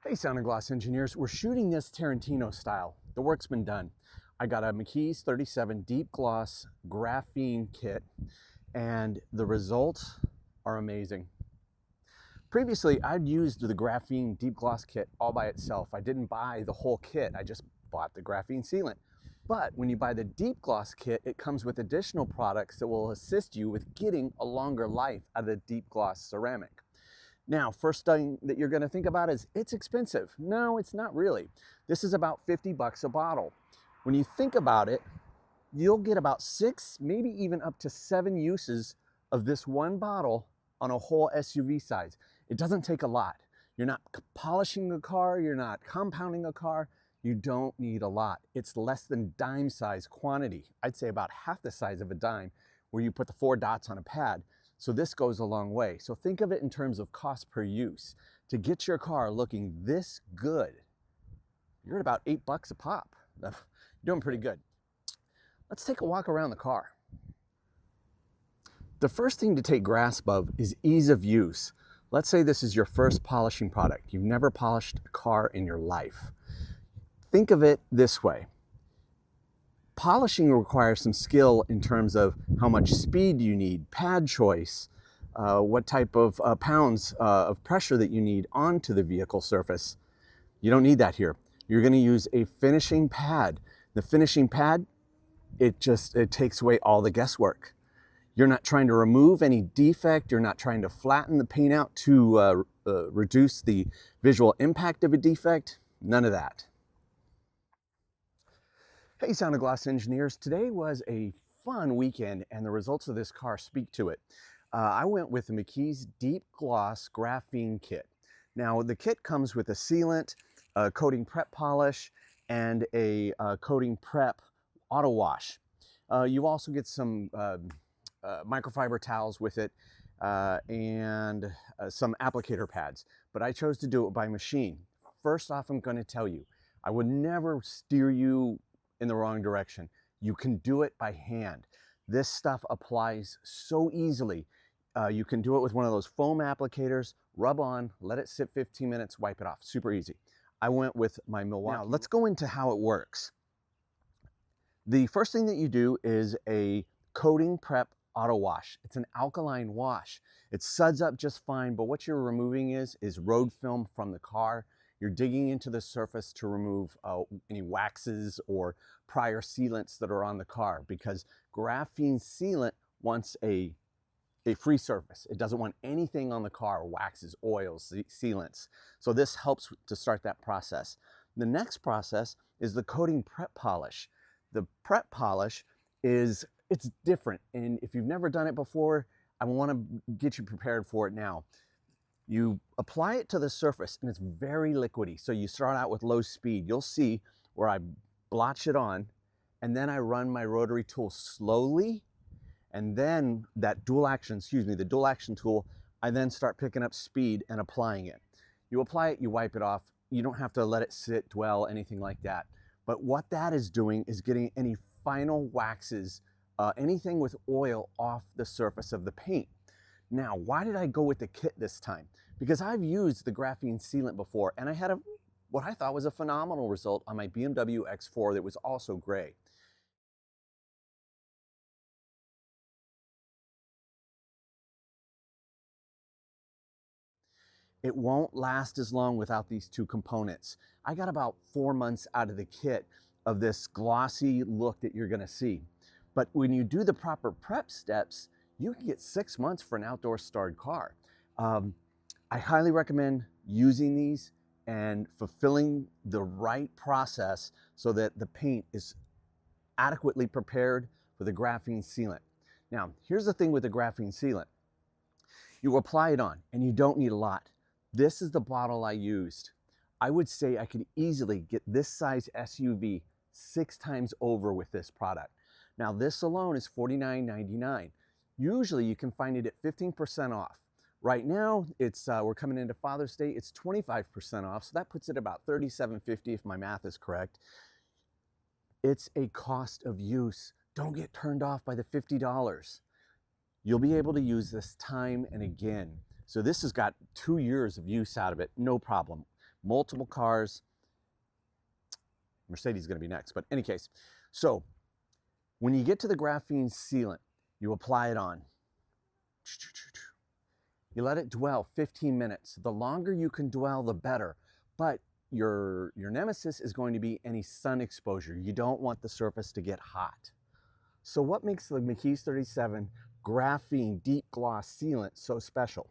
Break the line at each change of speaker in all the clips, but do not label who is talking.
Hey, Sound and Gloss engineers, we're shooting this Tarantino style. The work's been done. I got a McKee's 37 Deep Gloss Graphene Kit, and the results are amazing. Previously, I'd used the Graphene Deep Gloss Kit all by itself. I didn't buy the whole kit, I just bought the Graphene Sealant. But when you buy the Deep Gloss Kit, it comes with additional products that will assist you with getting a longer life out of the Deep Gloss ceramic. Now, first thing that you're going to think about is it's expensive. No, it's not really. This is about 50 bucks a bottle. When you think about it, you'll get about 6, maybe even up to 7 uses of this one bottle on a whole SUV size. It doesn't take a lot. You're not polishing a car, you're not compounding a car. You don't need a lot. It's less than dime size quantity. I'd say about half the size of a dime, where you put the 4 dots on a pad. So this goes a long way. So think of it in terms of cost per use. To get your car looking this good, you're at about 8 bucks a pop. You're doing pretty good. Let's take a walk around the car. The first thing to take grasp of is ease of use. Let's say this is your first polishing product. You've never polished a car in your life. Think of it this way. Polishing requires some skill in terms of how much speed you need, pad choice, what type of pounds of pressure that you need onto the vehicle surface. You don't need that here. You're going to use a finishing pad. The finishing pad, it takes away all the guesswork. You're not trying to remove any defect. You're not trying to flatten the paint out to reduce the visual impact of a defect. None of that. Hey, Sound and Gloss engineers, today was a fun weekend and the results of this car speak to it. I went with the McKee's Deep Gloss Graphene Kit. Now the kit comes with a sealant, a coating prep polish, and a coating prep auto wash. You also get some microfiber towels with it and some applicator pads, but I chose to do it by machine. First off, I'm going to tell you, I would never steer you in the wrong direction. You can do it by hand. This stuff applies so easily. You can do it with one of those foam applicators, rub on, let it sit 15 minutes, wipe it off. Super easy. I went with my Milwaukee. Now let's go into how it works. The first thing that you do is a coating prep auto wash. It's an alkaline wash. It suds up just fine, but what you're removing is road film from the car. You're digging into the surface to remove any waxes or prior sealants that are on the car, because graphene sealant wants a free surface. It doesn't want anything on the car, waxes, oils, sealants. So this helps to start that process. The next process is the coating prep polish. The prep polish it's different, and if you've never done it before, I want to get you prepared for it now. You apply it to the surface and it's very liquidy. So you start out with low speed. You'll see where I blotch it on and then I run my rotary tool slowly, and then the dual action tool, I then start picking up speed and applying it. You apply it, you wipe it off. You don't have to let it sit, dwell, anything like that. But what that is doing is getting any final waxes, anything with oil off the surface of the paint. Now, why did I go with the kit this time? Because I've used the graphene sealant before, and I had what I thought was a phenomenal result on my BMW X4 that was also gray. It won't last as long without these two components. I got about 4 months out of the kit of this glossy look that you're gonna see. But when you do the proper prep steps, you can get 6 months for an outdoor starred car. I highly recommend using these and fulfilling the right process so that the paint is adequately prepared for the graphene sealant. Now, here's the thing with the graphene sealant. You apply it on and you don't need a lot. This is the bottle I used. I would say I could easily get this size SUV 6 times over with this product. Now, this alone is $49.99. Usually you can find it at 15% off. Right now, we're coming into Father's Day, it's 25% off, so that puts it about $37.50 if my math is correct. It's a cost of use. Don't get turned off by the $50. You'll be able to use this time and again. So this has got 2 years of use out of it, no problem. multiple cars. Mercedes is going to be next, but in any case. So when you get to the graphene sealant, you apply it on. You let it dwell 15 minutes. The longer you can dwell, the better. But your nemesis is going to be any sun exposure. You don't want the surface to get hot. So what makes the McKee's 37 Graphene Deep Gloss Sealant so special?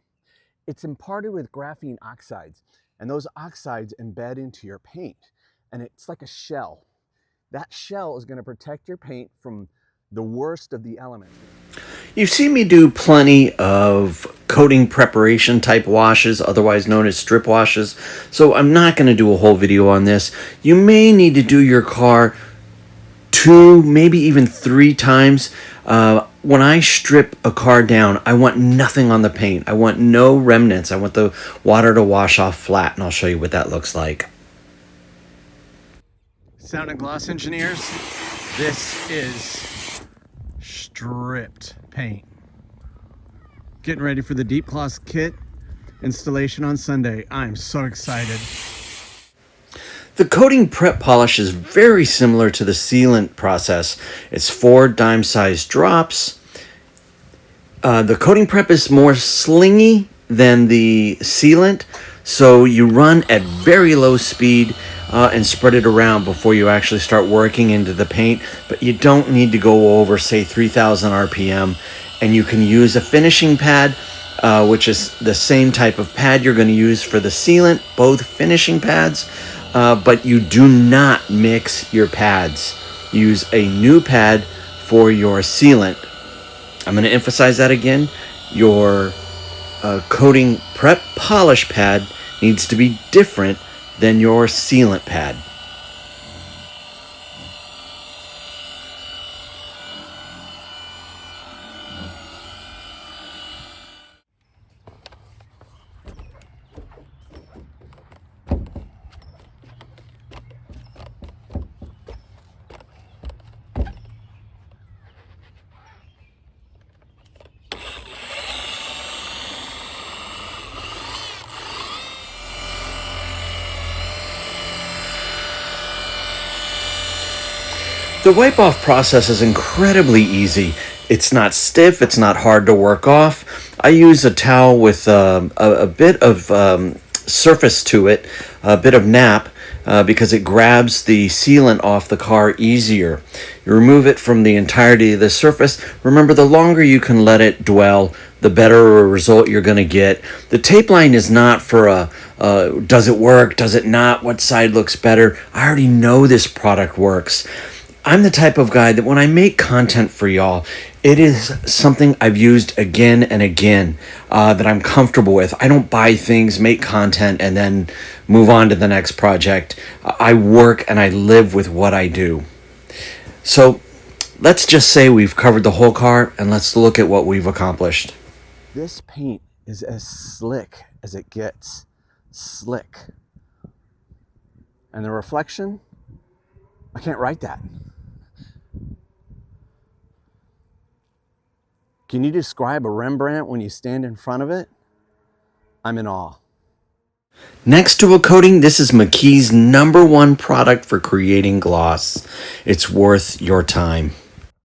It's imparted with graphene oxides, and those oxides embed into your paint, and it's like a shell. That shell is going to protect your paint from the worst of the elements.
You've seen me do plenty of coating preparation type washes, otherwise known as strip washes, so I'm not going to do a whole video on this. You may need to do your car 2, maybe even 3 times. When I strip a car down, I want nothing on the paint. I want no remnants. I want the water to wash off flat, and I'll show you what that looks like.
Sound and gloss engineers, this is stripped paint. Getting ready for the Deep Gloss Kit installation on Sunday. I'm so excited.
The coating prep polish is very similar to the sealant process. It's 4 dime-sized drops. The coating prep is more slingy than the sealant, so you run at very low speed and spread it around before you actually start working into the paint, but you don't need to go over, say, 3,000 RPM, and you can use a finishing pad, which is the same type of pad you're going to use for the sealant, both finishing pads. But you do not mix your pads. Use a new pad for your sealant. I'm going to emphasize that again. Your coating prep polish pad needs to be different than your sealant pad. The wipe-off process is incredibly easy. It's not stiff, it's not hard to work off. I use a towel with a bit of surface to it, a bit of nap, because it grabs the sealant off the car easier. You remove it from the entirety of the surface. Remember, the longer you can let it dwell, the better a result you're going to get. The tape line is not for a does it work, does it not, what side looks better. I already know this product works. I'm the type of guy that when I make content for y'all, it is something I've used again and again, that I'm comfortable with. I don't buy things, make content, and then move on to the next project. I work and I live with what I do. So let's just say we've covered the whole car, and let's look at what we've accomplished.
This paint is as slick as it gets. Slick. And the reflection, I can't write that. Can you describe a Rembrandt when you stand in front of it? I'm in awe.
Next to a coating, this is McKee's #1 product for creating gloss. It's worth your time.